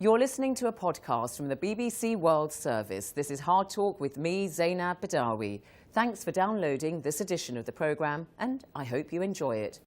You're listening to a podcast from the BBC World Service. This is Hard Talk with me, Zainab Badawi. Thanks for downloading this edition of the programme, and I hope you enjoy it.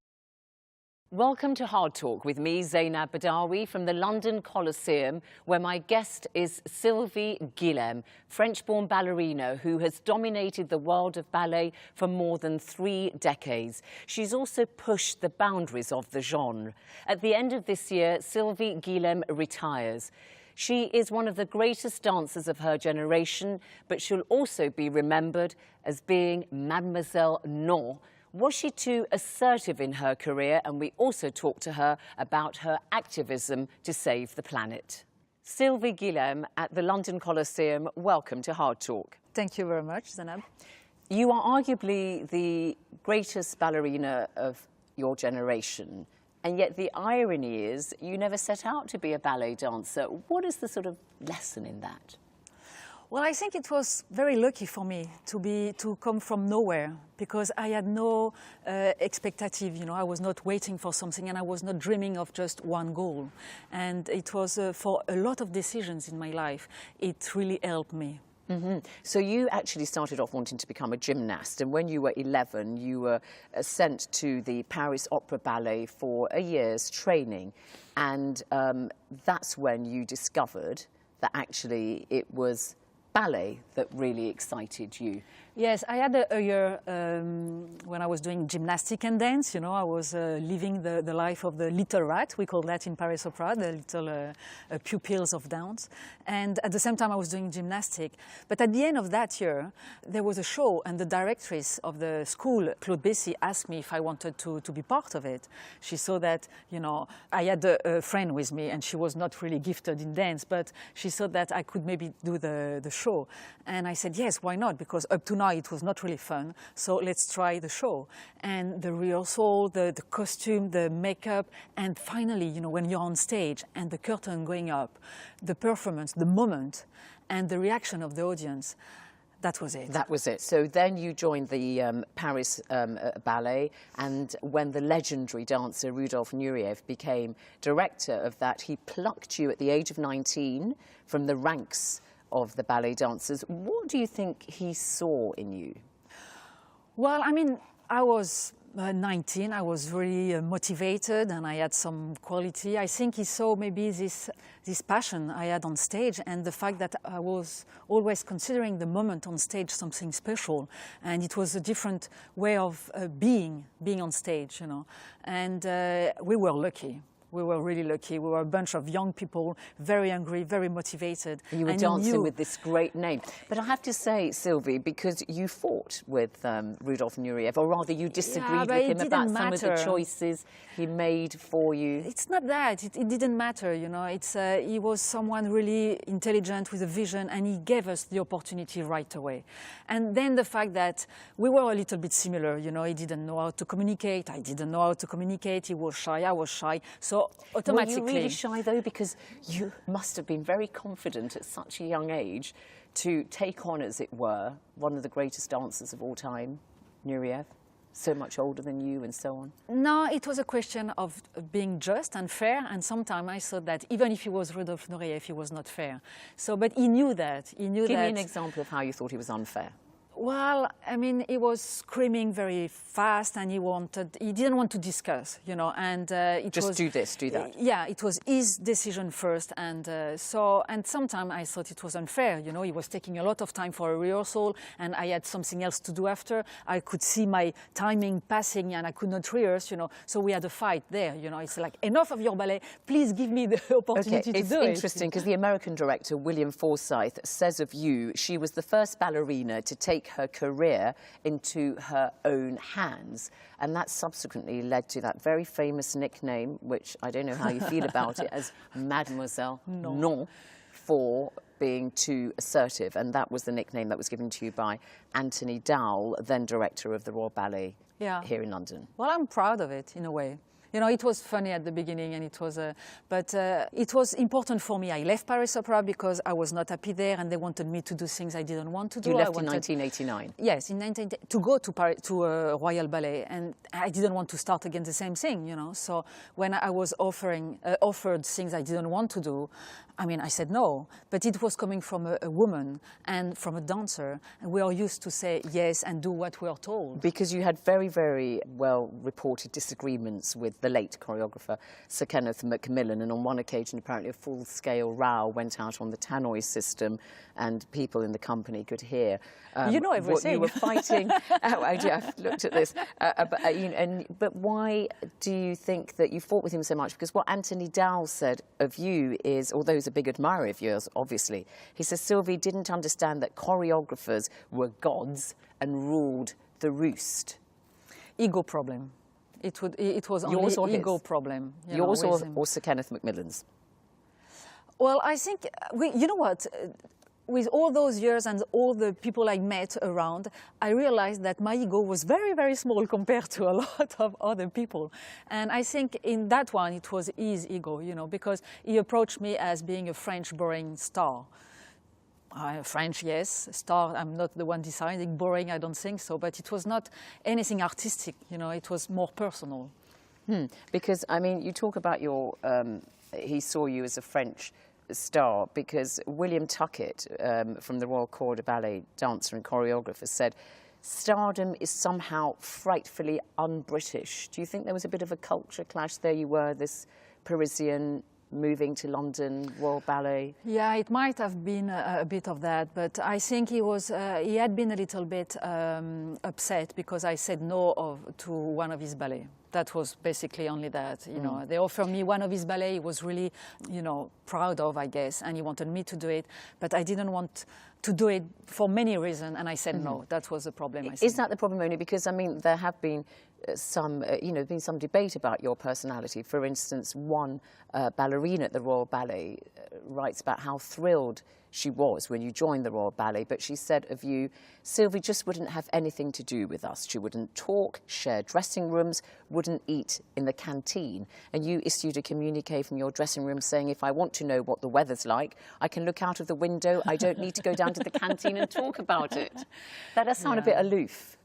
Welcome to Hard Talk with me, Zainab Badawi, from the London Coliseum, where my guest is Sylvie Guillem, French-born ballerina who has dominated the world of ballet for more than 3 decades. She's also pushed the boundaries of the genre. At the end of this year, Sylvie Guillem retires. She is one of the greatest dancers of her generation, but she'll also be remembered as being Mademoiselle Non. Was she too assertive in her career? And we also talked to her about her activism to save the planet. Sylvie Guillem at the London Coliseum, welcome to Hard Talk. Thank you very much, Zainab. You are arguably the greatest ballerina of your generation, and yet the irony is you never set out to be a ballet dancer. What is the sort of lesson in that? Well, I think it was very lucky for me to come from nowhere, because I had no expectative, I was not waiting for something, and I was not dreaming of just one goal. And it was for a lot of decisions in my life, it really helped me. Mm-hmm. So you actually started off wanting to become a gymnast, and when you were 11 you were sent to the Paris Opera Ballet for a year's training, and that's when you discovered that actually it was ballet that really excited you. Yes, I had a year when I was doing gymnastic and dance. I was living the life of the little rat, we call that in Paris Opera, the little pupils of dance. And at the same time I was doing gymnastic. But at the end of that year, there was a show, and the directress of the school, Claude Bessy, asked me if I wanted to be part of it. She saw that, I had a friend with me, and she was not really gifted in dance, but she saw that I could maybe do the show. And I said, yes, why not? Because up to now it was not really fun, so let's try the show. And the rehearsal, the costume, the makeup, and finally, when you're on stage and the curtain going up, the performance, the moment, and the reaction of the audience, that was it. That was it. So then you joined the Paris Ballet, and when the legendary dancer Rudolf Nureyev became director of that, he plucked you at the age of 19 from the ranks of the ballet dancers. What do you think he saw in you? Well, I was 19, I was really motivated, and I had some quality. I think he saw maybe this passion I had on stage, and the fact that I was always considering the moment on stage something special, and it was a different way of being on stage, And we were lucky. We were really lucky. We were a bunch of young people, very hungry, very motivated. And you were dancing with this great name. But I have to say, Sylvie, because you fought with Rudolf Nureyev, or rather you disagreed with him about some of the choices he made for you. It's not that. It didn't matter, he was someone really intelligent with a vision, and he gave us the opportunity right away. And then the fact that we were a little bit similar, he didn't know how to communicate, I didn't know how to communicate, he was shy, I was shy. So automatically. Were you really shy, though? Because you must have been very confident at such a young age to take on, as it were, one of the greatest dancers of all time, Nureyev, so much older than you and so on. No, it was a question of being just and fair, and sometimes I thought that even if he was Rudolf Nureyev, he was not fair. But he knew that. Give me an example of how you thought he was unfair. Well, he was screaming very fast, and he didn't want to discuss, and just do this, do that. Yeah, it was his decision first, and sometimes I thought it was unfair, he was taking a lot of time for a rehearsal, and I had something else to do after. I could see my timing passing, and I could not rehearse, so we had a fight there, it's like, enough of your ballet, please give me the opportunity to do it. It's interesting, because the American director, William Forsythe, says of you, she was the first ballerina to take her career into her own hands, and that subsequently led to that very famous nickname, which I don't know how you feel about it, as Mademoiselle Non, for being too assertive, and that was the nickname that was given to you by Anthony Dowell, then director of the Royal Ballet here in London. Well, I'm proud of it in a way. You know, it was funny at the beginning, and it was, but it was important for me. I left Paris Opera because I was not happy there, and they wanted me to do things I didn't want to do. You left in 1989? Yes, in 19 to go to Paris, to Royal Ballet, and I didn't want to start again the same thing, you know. So when I was offered things I didn't want to do, I mean, I said no, but it was coming from a woman and from a dancer, and we are used to say yes and do what we are told. Because you had very, very well-reported disagreements with the late choreographer, Sir Kenneth Macmillan, and on one occasion, apparently, a full-scale row went out on the tannoy system, and people in the company could hear you know everything. What you were fighting. Oh, I've looked at this. But why do you think that you fought with him so much? Because what Anthony Dowell said of you is, although he's a big admirer of yours, obviously, he says Sylvie didn't understand that choreographers were gods and ruled the roost. Ego problem. It was only ego problem. Yours or Sir Kenneth Macmillan's? Well, I think, you know what? With all those years and all the people I met around, I realized that my ego was very, very small compared to a lot of other people. And I think in that one, it was his ego, you know, because he approached me as being a French boring star. French, yes. Star, I'm not the one deciding. Boring, I don't think so. But it was not anything artistic, you know, it was more personal. Because, I mean, you talk about your, he saw you as a French star, because William Tuckett from the Royal Corps de Ballet, dancer and choreographer, said stardom is somehow frightfully un-British. Do you think there was a bit of a culture clash? There you were, this Parisian moving to London, Royal Ballet. Yeah, it might have been a bit of that, but I think he was he had been a little bit upset because I said no to one of his ballet. That was basically only that, you know. They offered me one of his ballet. He was really, you know, proud of, I guess, and he wanted me to do it. But I didn't want to do it for many reasons, and I said no. That was the problem. Is that the problem only? Because, I mean, there have been some, you know, been some debate about your personality. For instance, one ballerina at the Royal Ballet writes about how thrilled she was when you joined the Royal Ballet, but she said of you, Sylvie just wouldn't have anything to do with us. She wouldn't talk, share dressing rooms, wouldn't eat in the canteen. And you issued a communique from your dressing room saying, if I want to know what the weather's like, I can look out of the window. I don't need to go down to the canteen and talk about it. That does sound a bit aloof.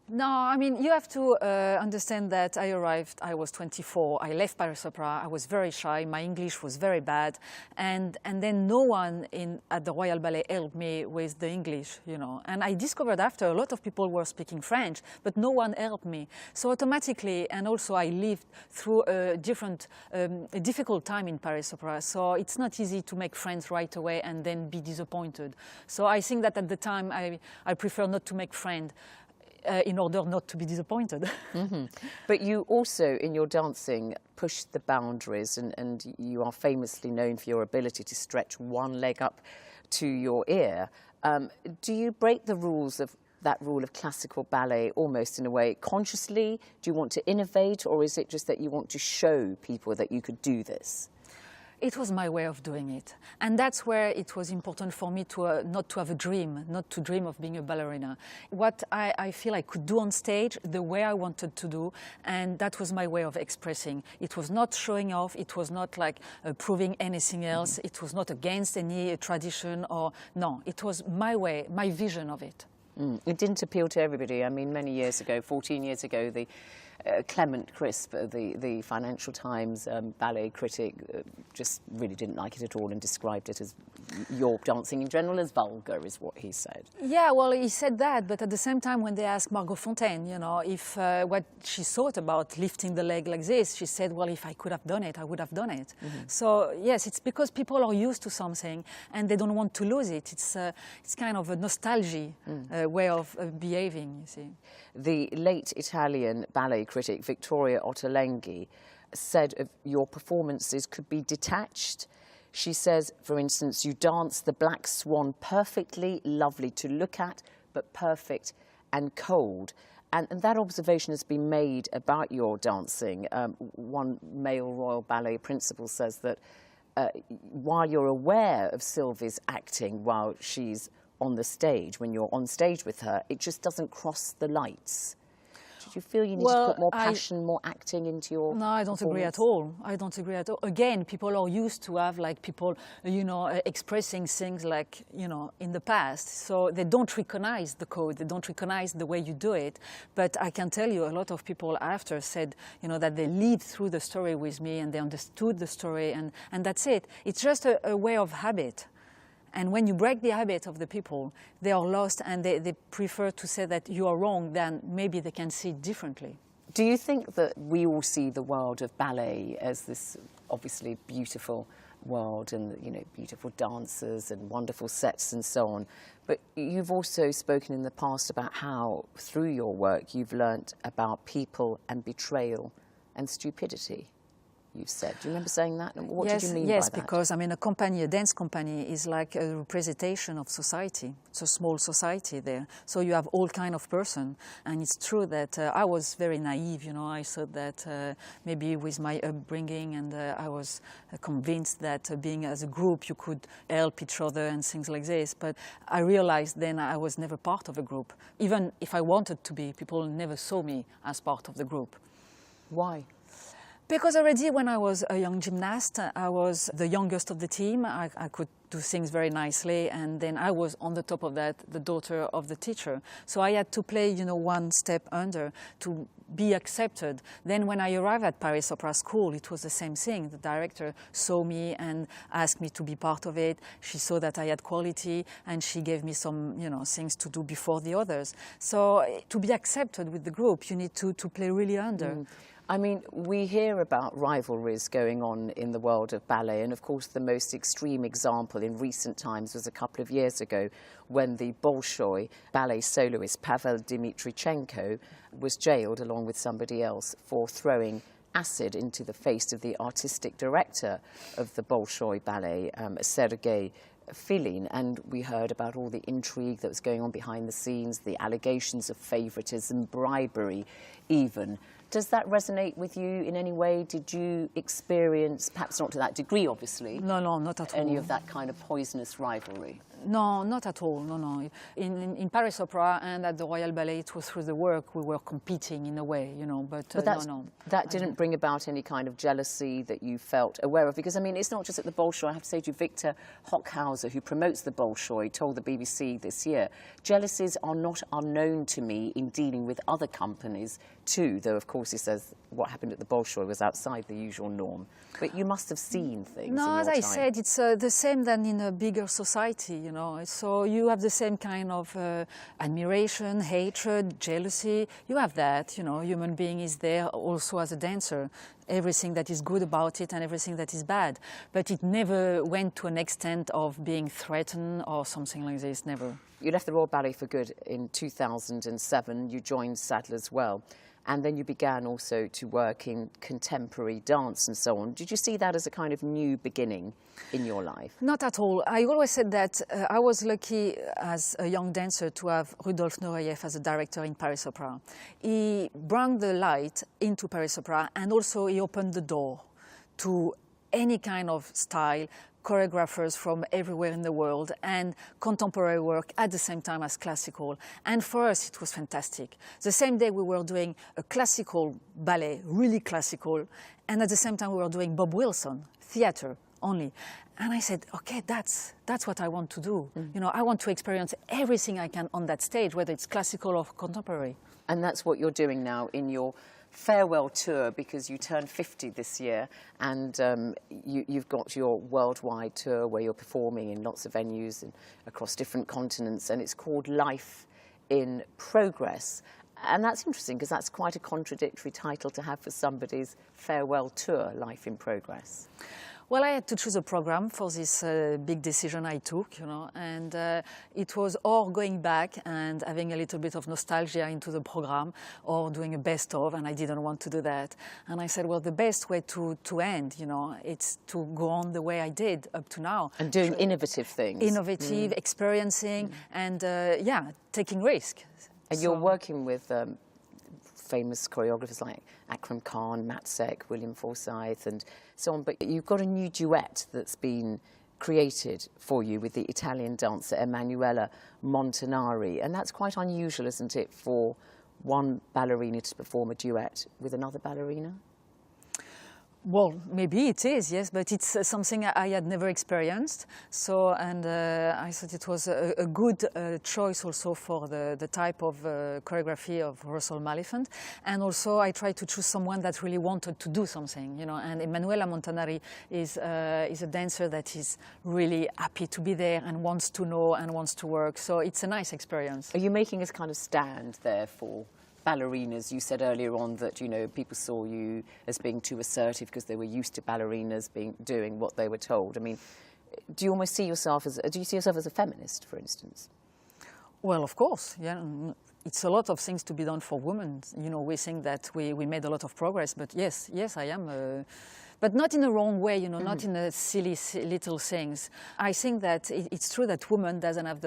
No, I mean, you have to understand that I arrived, I was 24, I left Paris Opera, I was very shy, my English was very bad, and then no one at the Royal Ballet helped me with the English, you know. And I discovered after a lot of people were speaking French, but no one helped me. So automatically, and also I lived through a difficult time in Paris Opera, so it's not easy to make friends right away and then be disappointed. So I think that at the time I prefer not to make friends. In order not to be disappointed. But you also, in your dancing, pushed the boundaries, and you are famously known for your ability to stretch one leg up to your ear. Do you break the rules of that rule of classical ballet almost in a way consciously? Do you want to innovate, or is it just that you want to show people that you could do this? It was my way of doing it. And that's where it was important for me to not to have a dream, not to dream of being a ballerina. What I feel I could do on stage, the way I wanted to do, and that was my way of expressing. It was not showing off, it was not like proving anything else, it was not against any tradition or, no, it was my way, my vision of it. It didn't appeal to everybody. I mean, many years ago, 14 years ago, the Clement Crisp, the Financial Times ballet critic, just really didn't like it at all and described it as your dancing in general as vulgar, is what he said. Yeah, well, he said that, but at the same time, when they asked Margot Fontaine, you know, if what she thought about lifting the leg like this, she said, well, if I could have done it, I would have done it. So, yes, it's because people are used to something and they don't want to lose it. It's kind of a nostalgia way of behaving, you see. The late Italian ballet critic Vittoria Ottolenghi said of your performances could be detached. She says, for instance, you dance the Black Swan perfectly, lovely to look at, but perfect and cold. And that observation has been made about your dancing. One male Royal Ballet principal says that while you're aware of Sylvie's acting while she's on the stage, when you're on stage with her, it just doesn't cross the lights. Did you feel you needed to put more passion, more acting into your No, I don't agree at all. I don't agree at all. Again, people are used to have like people, expressing things like, in the past. So they don't recognize the code. They don't recognize the way you do it. But I can tell you a lot of people after said, that they lived through the story with me and they understood the story and that's it. It's just a way of habit. And when you break the habit of the people, they are lost and they prefer to say that you are wrong than maybe they can see it differently. Do you think that we all see the world of ballet as this obviously beautiful world and, beautiful dancers and wonderful sets and so on? But you've also spoken in the past about how, through your work, you've learnt about people and betrayal and stupidity. You've said. Do you remember saying that? And what did you mean by that? Yes, because a dance company is like a representation of society. It's a small society there. So you have all kind of person. And it's true that I was very naive, I thought that maybe with my upbringing and I was convinced that being as a group you could help each other and things like this. But I realized then I was never part of a group. Even if I wanted to be, people never saw me as part of the group. Why? Because already when I was a young gymnast, I was the youngest of the team. I could do things very nicely, and then I was on the top of that, the daughter of the teacher. So I had to play, one step under to be accepted. Then when I arrived at Paris Opera School, it was the same thing. The director saw me and asked me to be part of it. She saw that I had quality, and she gave me some, things to do before the others. So to be accepted with the group, you need to play really under. I mean, we hear about rivalries going on in the world of ballet, and of course the most extreme example in recent times was a couple of years ago when the Bolshoi ballet soloist Pavel Dmitrichenko was jailed along with somebody else for throwing acid into the face of the artistic director of the Bolshoi ballet, Sergei Filin, and we heard about all the intrigue that was going on behind the scenes, the allegations of favoritism, bribery even. Does that resonate with you in any way? Did you experience, perhaps not to that degree, obviously, No, not at all. Any of that kind of poisonous rivalry? No, not at all, no. In Paris Opera and at the Royal Ballet, it was through the work we were competing in a way, but no. That didn't bring about any kind of jealousy that you felt aware of? Because, I mean, it's not just at the Bolshoi. I have to say to you, Victor Hockhauser, who promotes the Bolshoi, told the BBC this year, jealousies are not unknown to me in dealing with other companies too, though, of course, he says what happened at the Bolshoi was outside the usual norm. But you must have seen things in your as I said, it's the same than in a bigger society, So you have the same kind of admiration, hatred, jealousy. You have that, Human being is there also as a dancer. Everything that is good about it and everything that is bad. But it never went to an extent of being threatened or something like this, never. You left the Royal Ballet for good in 2007. You joined Sadler's Well. And then you began also to work in contemporary dance and so on. Did you see that as a kind of new beginning in your life? Not at all. I always said that I was lucky as a young dancer to have Rudolf Nureyev as a director in Paris Opera. He brought the light into Paris Opera and also he opened the door to any kind of style, choreographers from everywhere in the world and contemporary work at the same time as classical. And for us, it was fantastic. The same day we were doing a classical ballet, really classical, and at the same time we were doing Bob Wilson, theater only. And I said, okay, that's what I want to do. I want to experience everything I can on that stage, whether it's classical or contemporary. And that's what you're doing now in your farewell tour, because you turn 50 this year, and you've got your worldwide tour where you're performing in lots of venues and across different continents, and it's called Life in Progress. And that's interesting because that's quite a contradictory title to have for somebody's farewell tour, Life in Progress. Well, I had to choose a program for this big decision I took, and it was or going back and having a little bit of nostalgia into the program or doing a best of, and I didn't want to do that. And I said, well, the best way to end, it's to go on the way I did up to now. And doing innovative things. Innovative, experiencing, and taking risk. And you're working with famous choreographers like Akram Khan, Matt Seck, William Forsythe and so on, but you've got a new duet that's been created for you with the Italian dancer Emanuela Montanari, and that's quite unusual, isn't it, for one ballerina to perform a duet with another ballerina? Well, maybe it is, yes, but it's something I had never experienced. So, and I thought it was a good choice also for the type of choreography of Russell Maliphant. And also I tried to choose someone that really wanted to do something, you know, and Emanuela Montanari is a dancer that is really happy to be there and wants to know and wants to work. So it's a nice experience. Are you making a kind of stand there for ballerinas? You said earlier on that, you know, people saw you as being too assertive because they were used to ballerinas doing what they were told. I mean, do you almost see yourself as, do you see yourself as a feminist, for instance? Well, of course, yeah. It's a lot of things to be done for women. You know, we think that we made a lot of progress, but yes, I am. But not in the wrong way, you know, not in the silly little things. I think that it's true that woman doesn't have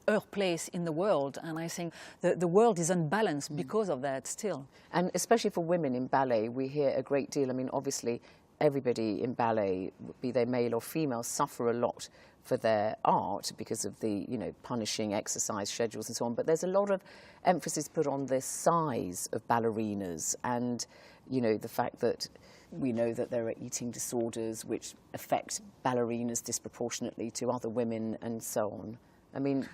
her place in the world, and I think the world is unbalanced because of that still. And especially for women in ballet, we hear a great deal. I mean, obviously, everybody in ballet, be they male or female, suffer a lot for their art because of the, you know, punishing exercise schedules and so on. But there's a lot of emphasis put on the size of ballerinas and, you know, the fact that we know that there are eating disorders which affect ballerinas disproportionately to other women and so on. I mean,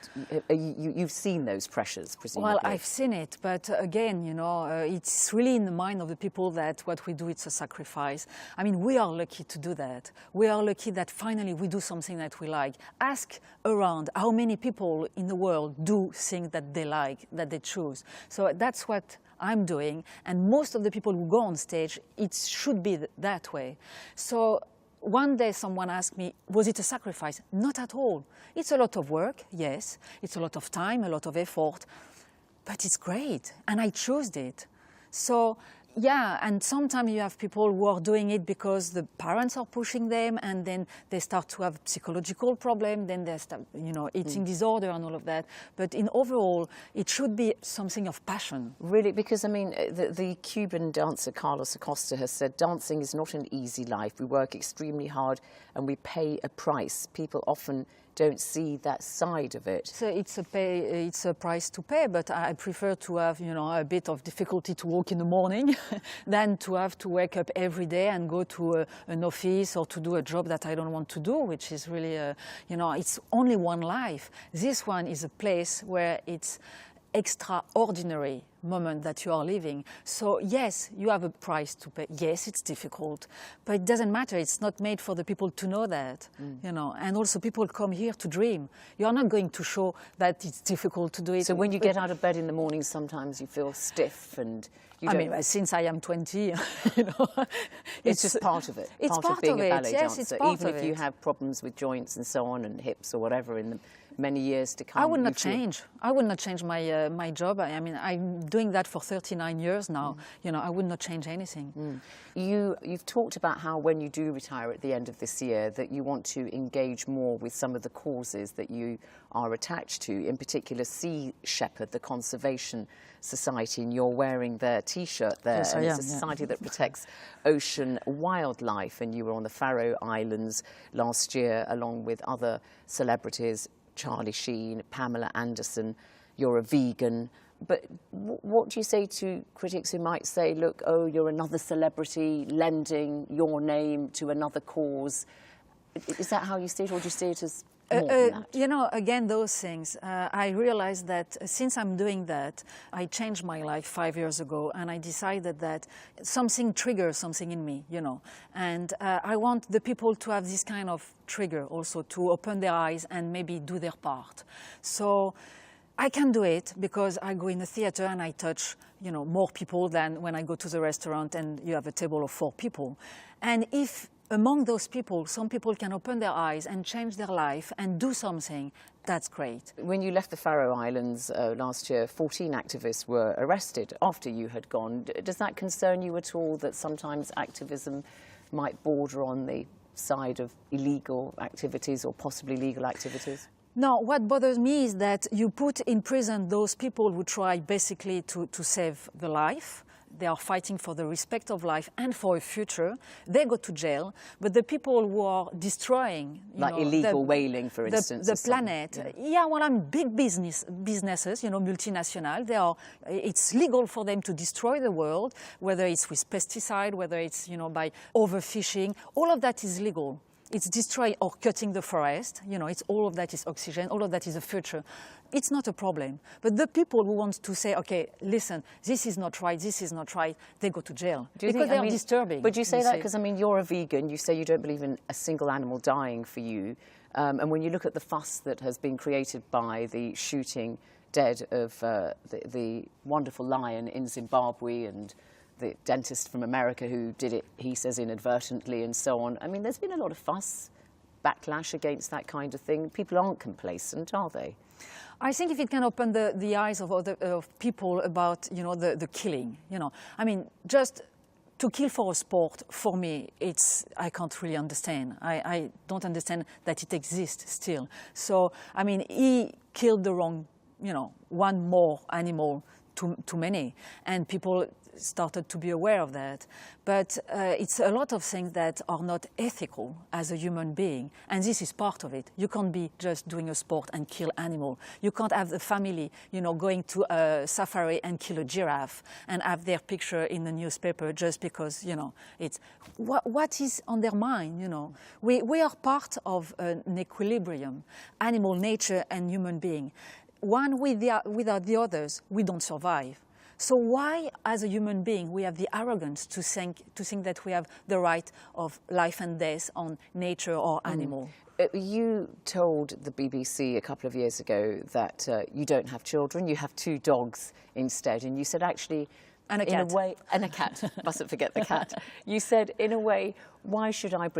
you've seen those pressures, presumably. Well, I've seen it, but again, you know, it's really in the mind of the people that what we do, it's a sacrifice. I mean, we are lucky to do that. We are lucky that finally we do something that we like. Ask around how many people in the world do things that they like, that they choose. So that's what I'm doing, and most of the people who go on stage, it should be that way. So one day someone asked me, was it a sacrifice? Not at all. It's a lot of work, yes. It's a lot of time, a lot of effort, but it's great, and I chose it. So, yeah, and sometimes you have people who are doing it because the parents are pushing them, and then they start to have psychological problems, then they start, you know, eating disorder and all of that. But in overall, it should be something of passion. Really, because, I mean, the Cuban dancer Carlos Acosta has said, dancing is not an easy life. We work extremely hard and we pay a price. People often don't see that side of it. So it's a price to pay, but I prefer to have, you know, a bit of difficulty to walk in the morning than to have to wake up every day and go to an office or to do a job that I don't want to do, which is really, you know, it's only one life. This one is a place where it's extraordinary moment that you are living. So yes, you have a price to pay. Yes, it's difficult, but it doesn't matter. It's not made for the people to know that, you know. And also people come here to dream. You are not going to show that it's difficult to do it. So when you get out of bed in the morning, sometimes you feel stiff and you I mean, since I am 20, you know. It's just part of it. It's part of being a ballet yes, dancer. it's part Even of if it. you have problems with joints and so on and hips or whatever in the many years to come. I would not change. I would not change my my job. I mean, I'm doing that for 39 years now. You know, I would not change anything. You've talked about how when you do retire at the end of this year that you want to engage more with some of the causes that you are attached to, in particular Sea Shepherd, the Conservation Society, and you're wearing their T-shirt there. Yes, and I it's am, a yeah. society that protects ocean wildlife, and you were on the Faroe Islands last year along with other celebrities, Charlie Sheen, Pamela Anderson. You're a vegan. But what do you say to critics who might say, look, oh, you're another celebrity lending your name to another cause? Is that how you see it, or do you see it as more than that? You know, again, those things. I realized that since I'm doing that, I changed my life 5 years ago, and I decided that something triggers something in me, you know. And I want the people to have this kind of trigger also, to open their eyes and maybe do their part. So I can do it because I go in the theater and I touch, you know, more people than when I go to the restaurant and you have a table of 4 people. And if among those people, some people can open their eyes and change their life and do something, that's great. When you left the Faroe Islands last year, 14 activists were arrested after you had gone. Does that concern you at all, that sometimes activism might border on the side of illegal activities or possibly legal activities? No, what bothers me is that you put in prison those people who try basically to save the life, they are fighting for the respect of life and for a future, they go to jail. But the people who are destroying, like illegal whaling, for instance, the planet, yeah, well, I'm big businesses, multinational. It's legal for them to destroy the world, whether it's with pesticide, whether it's by overfishing. All of that is legal. It's destroying or cutting the forest. It's all of that is oxygen. All of that is the future. It's not a problem. But the people who want to say, okay, listen, this is not right, they go to jail because they are disturbing. Would you say that? Because, you're a vegan. You say you don't believe in a single animal dying for you. And when you look at the fuss that has been created by the shooting dead of the wonderful lion in Zimbabwe and the dentist from America who did it, he says, inadvertently and so on. There's been a lot of fuss, backlash against that kind of thing. People aren't complacent, are they? I think if it can open the eyes of people about, the killing, just to kill for a sport, for me, I can't really understand. I don't understand that it exists still. So, he killed the wrong, one more animal too many, and people started to be aware of that. But it's a lot of things that are not ethical as a human being, and this is part of it. You can't be just doing a sport and kill animal. You can't have the family, going to a safari and kill a giraffe and have their picture in the newspaper just because, it's what is on their mind, We are part of an equilibrium, animal, nature, and human being. One without the others, we don't survive. So why, as a human being, we have the arrogance to think that we have the right of life and death on nature or animal? You told the BBC a couple of years ago that you don't have children, you have 2 dogs instead, and you said actually, and a cat. In a way, and a cat. Mustn't forget the cat. You said, in a way, why should I have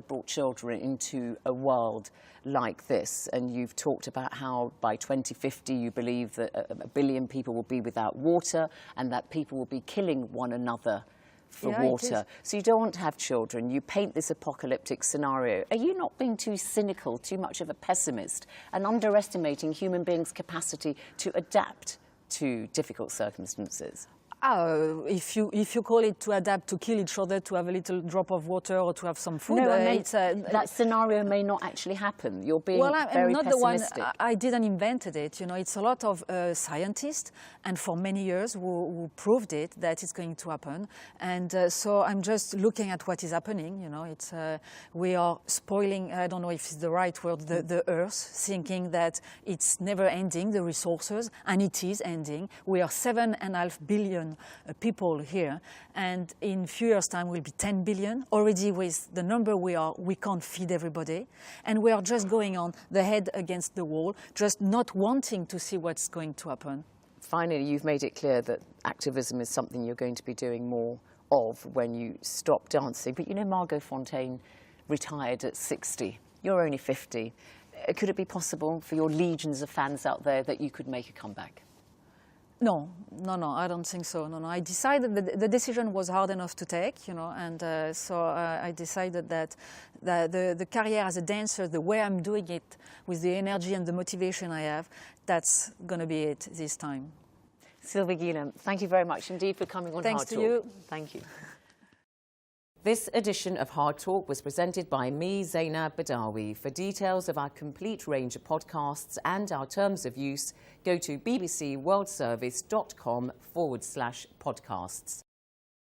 brought children into a world like this? And you've talked about how by 2050 you believe that a billion people will be without water and that people will be killing one another for water. So you don't want to have children. You paint this apocalyptic scenario. Are you not being too cynical, too much of a pessimist, and underestimating human beings' capacity to adapt to difficult circumstances? If you call it to adapt, to kill each other, to have a little drop of water or to have some food, no, that scenario may not actually happen. You're being I'm not pessimistic. The one. I didn't invent it. It's a lot of scientists, and for many years who proved it that it's going to happen. And so I'm just looking at what is happening. We are spoiling. I don't know if it's the right word. The Earth, thinking that it's never ending, the resources, and it is ending. We are 7.5 billion. People here, and in a few years' time will be 10 billion. Already with the number we can't feed everybody, and we are just going on the head against the wall, just not wanting to see what's going to happen. Finally, you've made it clear that activism is something you're going to be doing more of when you stop dancing. But Margot Fonteyn retired at 60. You're only 50. Could it be possible for your legions of fans out there that you could make a comeback? No, I don't think so. No, I decided that the decision was hard enough to take, and so I decided that the career as a dancer, the way I'm doing it, with the energy and the motivation I have, that's going to be it this time. Sylvie Guillem, thank you very much indeed for coming on Hard Talk. Thanks to you. Thank you. This edition of Hard Talk was presented by me, Zainab Badawi. For details of our complete range of podcasts and our terms of use, go to bbcworldservice.com/podcasts.